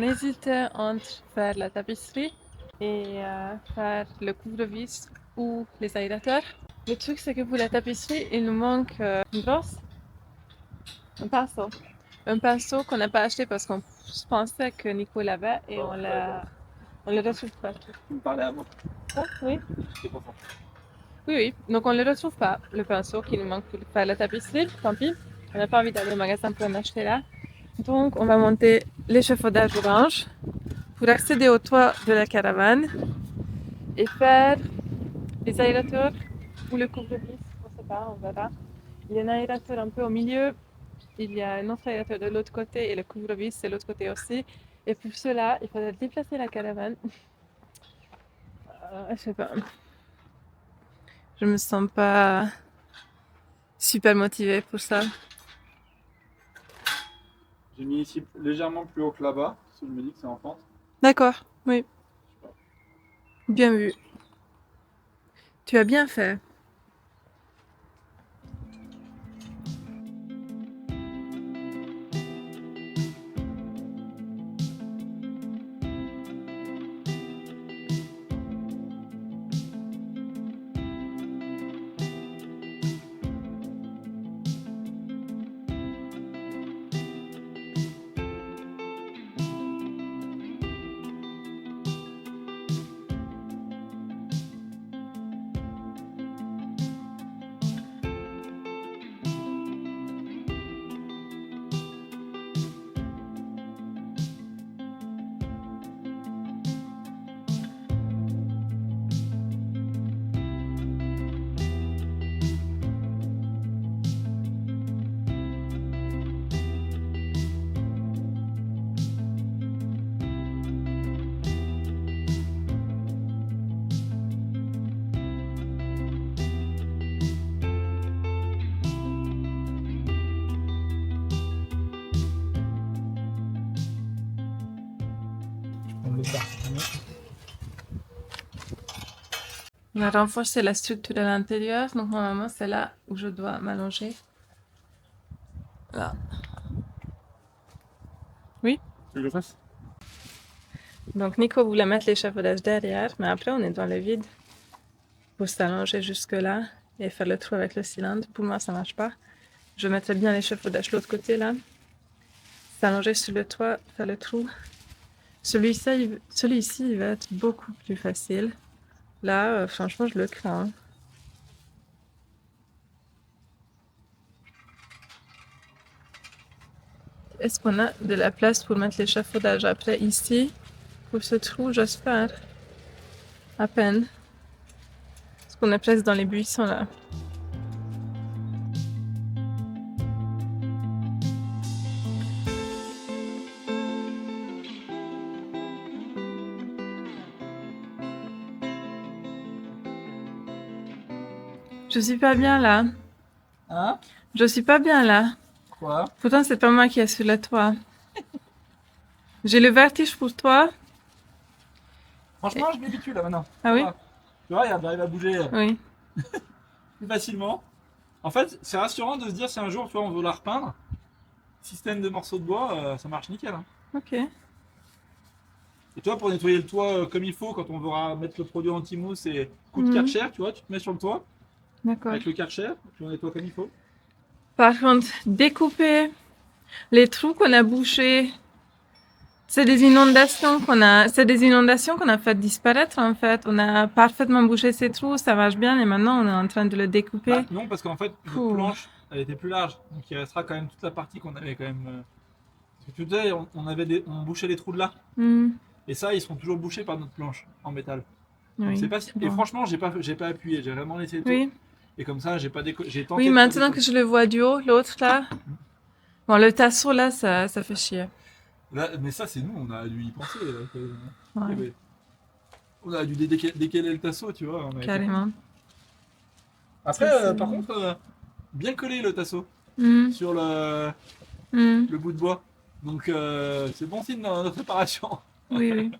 on hésitait entre faire la tapisserie et faire le couvre-vis ou les aérateurs. Le truc, c'est que pour la tapisserie, il nous manque une brosse, un pinceau. Un pinceau qu'on n'a pas acheté parce qu'on pensait que Nico l'avait et on le retrouve pas. Vous me parlez à moi. Ah, oui. C'est pour ça. Oui, oui. Donc on ne le retrouve pas, le pinceau qui nous manque pour faire la tapisserie. Tant pis. On n'a pas envie d'aller au magasin pour en acheter là. Donc on va monter l'échafaudage orange pour accéder au toit de la caravane et faire les aérateurs ou le couvre-vis. On ne sait pas, on verra. Il y a un aérateur un peu au milieu. Il y a un autre aérateur de l'autre côté et le couvre-vis c'est de l'autre côté aussi. Et pour cela, il faudrait déplacer la caravane. Je sais pas. Je me sens pas super motivée pour ça. J'ai mis ici légèrement plus haut que là-bas, parce que je me dis que c'est en pente. D'accord, oui. Bien vu. Tu as bien fait. On a renforcé la structure à l'intérieur, donc normalement c'est là où je dois m'allonger. Là. Oui. Tu veux que je le fasse? Donc Nico voulait mettre l'échafaudage derrière, mais après on est dans le vide pour s'allonger jusque là et faire le trou avec le cylindre. Pour moi ça marche pas. Je mettrais bien l'échafaudage de l'autre côté là, s'allonger sur le toit, faire le trou. Celui-ci il va être beaucoup plus facile. Là, franchement, je le crains. Est-ce qu'on a de la place pour mettre l'échafaudage après ici? Pour ce trou, j'espère. À peine. Parce qu'on est presque dans les buissons là. Je suis pas bien là. Hein? Je suis pas bien là. Quoi? Pourtant, c'est pas moi qui est sur le toit. J'ai le vertige pour toi. Franchement, je m'habitue là maintenant. Ah oui? Tu vois, regarde, j'arrive à bouger Oui. plus facilement. En fait, c'est rassurant de se dire si un jour, tu vois, on veut la repeindre. Système de morceaux de bois, ça marche nickel. Hein. Ok. Et toi, pour nettoyer le toit comme il faut, quand on voudra mettre le produit anti-mousse et coup de Karcher, tu vois, tu te mets sur le toit D'accord. avec le Karcher, tu nettoies comme il faut. Par contre, découper les trous qu'on a bouchés, c'est des inondations qu'on a fait disparaître en fait. On a parfaitement bouché ces trous, ça marche bien et maintenant on est en train de le découper. Bah, non, parce qu'en fait, notre planche, elle était plus large. Donc il restera quand même toute la partie qu'on avait quand même. Parce que tu sais, on bouchait les trous de là. Et ça, ils seront toujours bouchés par notre planche en métal. Oui, c'est pas si... bon. Et franchement, j'ai pas appuyé, j'ai vraiment laissé tout. Oui. Et comme ça, j'ai tenté. Oui, maintenant que je le vois du haut, l'autre là. Bon, le tasseau là, ça fait chier. Là, mais ça, c'est nous, on a dû y penser. Ouais. On a dû décaler le tasseau, tu vois. Carrément. Après, par contre, bien collé le tasseau sur le bout de bois. Donc, c'est bon signe dans notre préparation. Oui, oui.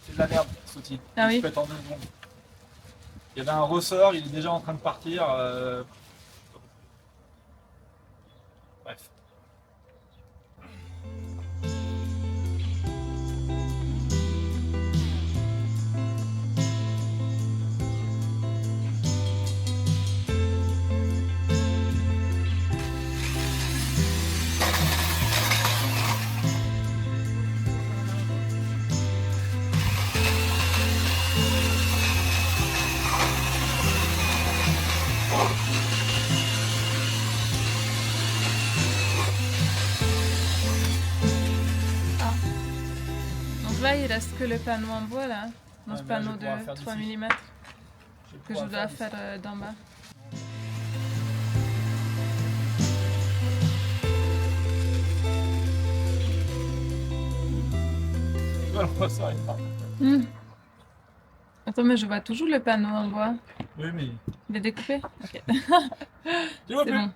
C'est de la merde, ce outil. Ah oui. Je pète en 2 secondes. Il y avait un ressort, il est déjà en train de partir. Bref. Donc là, il reste que le panneau en bois, là. Dans ce Ouais, mais là, je panneau vais pouvoir le de faire 3 d'ici. mm que je dois faire d'en bas. Le ressort, il est parti. Attends, mais je vois toujours le panneau en bois. Oui, mais. Il est découpé? Ok. Tu vois C'est plus. bon.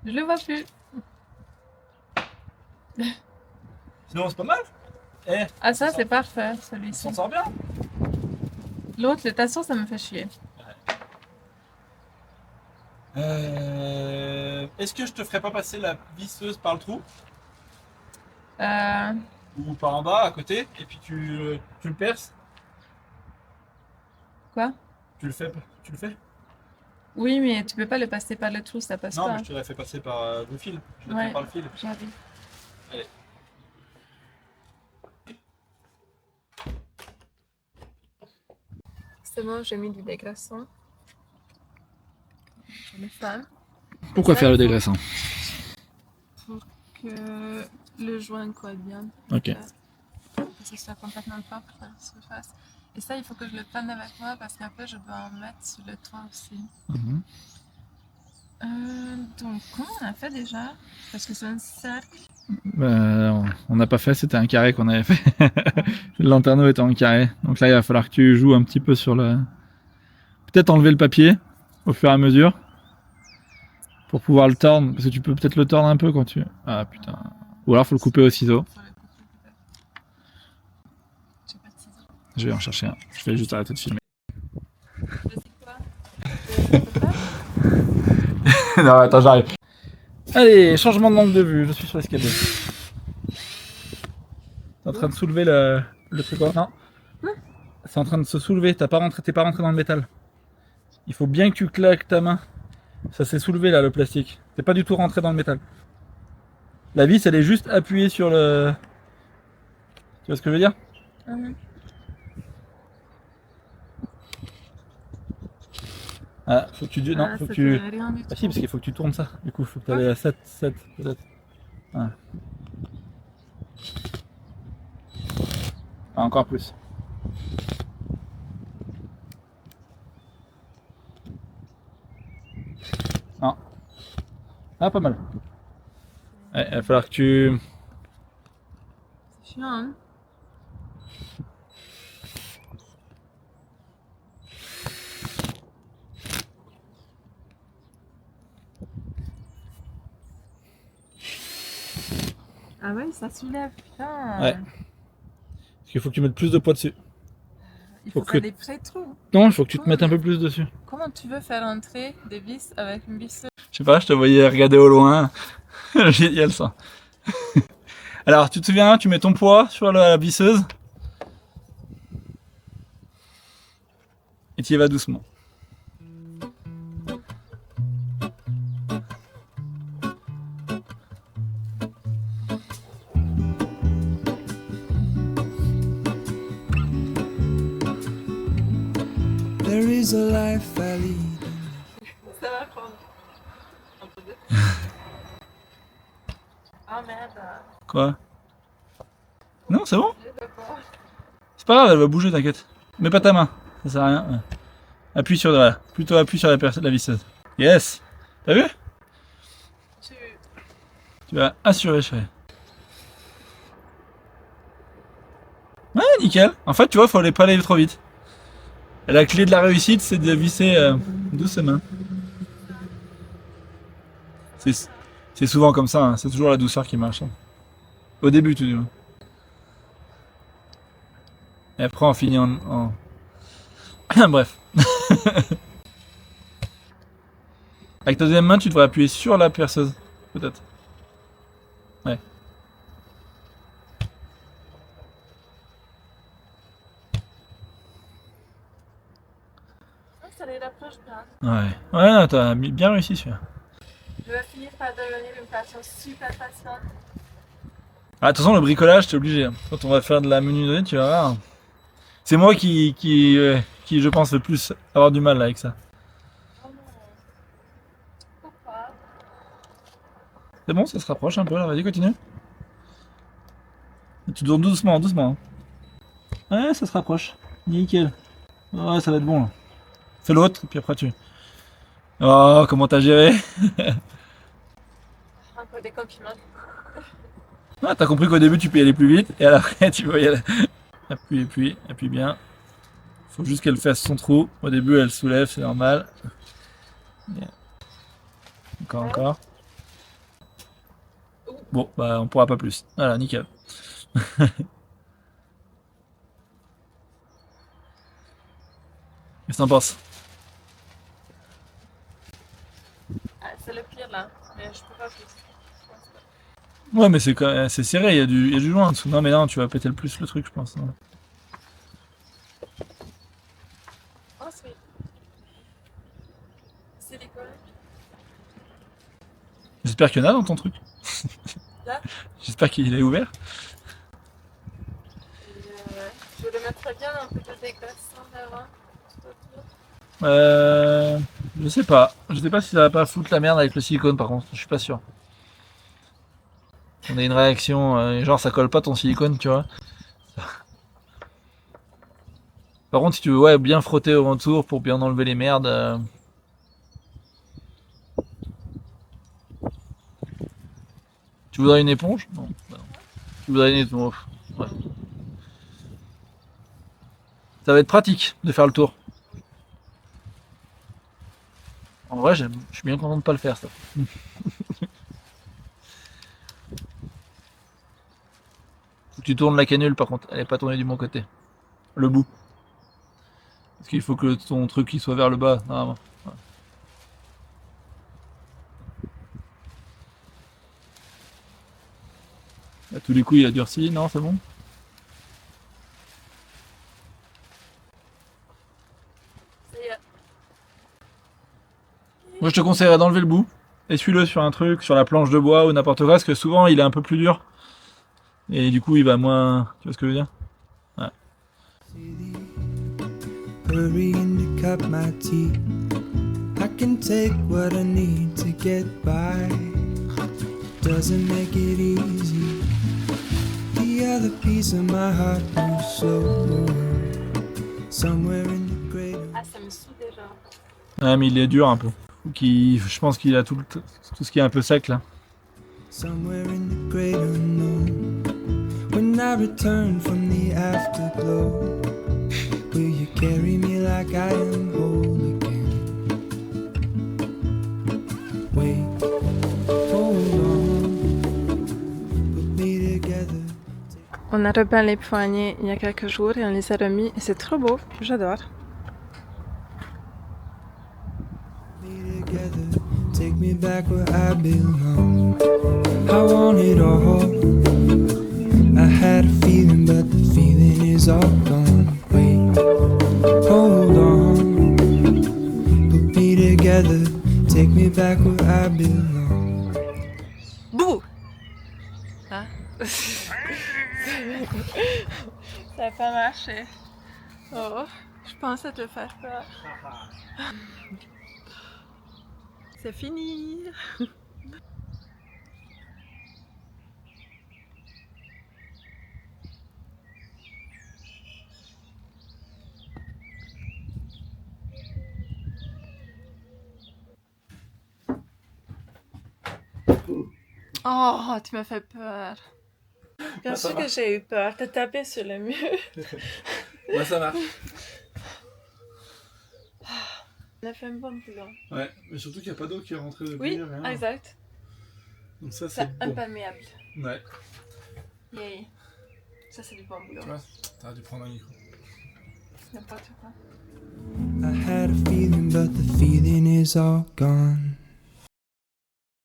Je le vois plus. Sinon, c'est pas mal. Eh, Ah, ça, on c'est parfait, on celui-ci. s'en sort bien. L'autre, le tasson, ça me fait chier. Est-ce que je te ferais pas passer la visseuse par le trou Euh, ou par en bas à côté et puis tu le perces? Quoi? Tu le fais? Tu le fais? Oui, mais tu peux pas le passer par le trou, ça passe Non, pas. mais je te l'ai fait passer par le fil. Je l'ai Ouais. fait par le fil. J'arrive. Allez. C'est bon, j'ai mis du dégraissant. Je le fais. Pourquoi Ça, faire le il faut- dégraissant? Pour que le joint colle bien. Ok. Que ce soit complètement propre la surface. Et ça, il faut que je le prenne avec moi parce qu'après, je dois en mettre sur le toit aussi. Mhm. Donc, comment on a fait déjà? Parce que c'est un cercle. On n'a pas fait, c'était un carré qu'on avait fait. Le lanterneau était en carré. Donc là, il va falloir que tu joues un petit peu sur le... Peut-être enlever le papier au fur et à mesure. Pour pouvoir le tordre. Parce que tu peux peut-être le tordre un peu quand tu... Ah putain. Ou alors faut le couper au ciseau. Faut le couper, peut-être. J'ai pas de ciseaux. Je vais en chercher un. Je vais juste arrêter de filmer. Vas-y, quoi? Non, attends, j'arrive. Allez, changement d'angle de vue. Je suis sur l'escalier. T'es en train de soulever le truc quoi? Non. C'est en train de se soulever. T'es pas rentré dans le métal. Il faut bien que tu claques ta main. Ça s'est soulevé là, le plastique. T'es pas du tout rentré dans le métal. La vis, elle est juste appuyée sur le... Tu vois ce que je veux dire? Ah, faut que tu... Non, faut que tu... Rien du tout. Ah si, parce qu'il faut que tu tournes ça. Du coup, faut que tu ailles à 7 peut-être. Ah. Ah, encore plus. Non. Ah, pas mal. Ouais, il va falloir que tu... C'est chiant, hein? Ah ouais, ça soulève, putain. Ouais. Parce qu'il faut que tu mettes plus de poids dessus. Il Faut faut que- faire des vrais trous. Non, il faut que tu te mettes un peu plus dessus. Comment tu veux faire entrer des vis avec une visseuse? Je sais pas, je te voyais regarder au loin. Génial ça. Alors, tu te souviens, tu mets ton poids sur la visseuse. Et tu y vas doucement. There is a life I lead. Ça va prendre un peu de Ah merde. Quoi? Non, c'est bon? C'est pas grave, elle va bouger, t'inquiète. Mets pas ta main, ça sert à rien. Ouais. Appuie sur voilà. Plutôt appuie sur la visseuse. Yes! T'as vu? Tu vas assurer, chérie. Ouais, nickel. En fait, tu vois, faut pas aller trop vite. Et la clé de la réussite, c'est de visser doucement. C'est souvent comme ça, hein. C'est toujours la douceur qui marche. Hein. Au début, tout du moins. Et après, on finit en... Bref. Avec ta deuxième main, tu devrais appuyer sur la perceuse, peut-être. Ouais. Ah, ça les rapproche bien. Ouais. Ouais, t'as bien réussi celui-là. Je vais finir par devenir une personne super patiente. Ah, de toute façon, le bricolage, t'es obligé. Quand on va faire de la menuiserie, tu vas voir. C'est moi qui, je pense, le plus avoir du mal là, avec ça. Oh non. Pourquoi? C'est bon, ça se rapproche un peu là, vas-y, continue. Tu tournes doucement, doucement. Ouais, ça se rapproche. Nickel. Ouais, ça va être bon là. Fais l'autre, puis après tu. Oh, comment t'as géré? Encore des compliments. Ah, t'as compris qu'au début tu peux y aller plus vite, et à l'après tu peux y aller. Appuie bien. Faut juste qu'elle fasse son trou. Au début elle soulève, c'est normal. Bien. Encore. Bon, bah on pourra pas plus. Voilà, nickel. Qu'est-ce que t'en penses? Ah, c'est le pire là, mais je peux pas plus. Ouais, mais c'est quand même, c'est serré, il y a du joint en dessous. Non, mais non, tu vas péter le plus le truc, je pense. Non. Ensuite, silicone. J'espère qu'il y en a dans ton truc. Là. J'espère qu'il est ouvert. Je le mettrais bien un peu de dégraissant d'avant. Je sais pas. Je sais pas si ça va pas foutre la merde avec le silicone par contre. Je suis pas sûr. On a une réaction, genre ça colle pas ton silicone, tu vois. Par contre, si tu veux ouais, bien frotter au retour pour bien enlever les merdes. Tu voudrais une éponge? Non. Bah non. Tu voudrais une éponge? Ouais. Ça va être pratique de faire le tour. En vrai, je suis bien content de pas le faire ça. Faut que tu tournes la canule par contre, elle est pas tournée du bon côté. Le bout. Parce qu'il faut que ton truc il soit vers le bas, normalement. Ouais. À tous les coups il a durci, non c'est bon? Ça y est. Moi je te conseillerais d'enlever le bout. Essuie-le sur un truc, sur la planche de bois ou n'importe quoi, parce que souvent il est un peu plus dur. Et du coup il va moins. Tu vois ce que je veux dire? Ouais. Hurrying to cut my teeth. I can take what I need to get by. Doesn't make it easy. The other piece of my heart moves slow. Somewhere in the great. Ah, ça me saoule déjà. Ouais mais il est dur un peu. Je pense qu'il a tout ce qui est un peu sec là. Somewhere in the great unknown. When I return from the afterglow, will you carry me like I am whole again? Wait, hold on, put me together. On a repeint les poignets il y a quelques jours et on les a remis et c'est trop beau, j'adore. Me together, take me back where I belong. I want it all. I had a feeling, but the feeling is all gone. Wait, hold on, put me together, take me back where I belong. Bouh! Hein? Ça n'a pas marché. Oh, je pensais te faire peur. C'est fini. Oh, tu m'as fait peur. Bien sûr que j'ai eu peur. T'as tapé sur le mur. Ouais ça marche. On a fait un bon boulot. Ouais, mais surtout qu'il n'y a pas d'eau qui est rentrée depuis. Oui, rien. exact. Donc ça C'est c'est bon. imperméable. Ouais, Yay. Ça, c'est du bon boulot. tu vois, t'aurais dû prendre un micro. N'importe quoi. I had a feeling, but the feeling is all gone.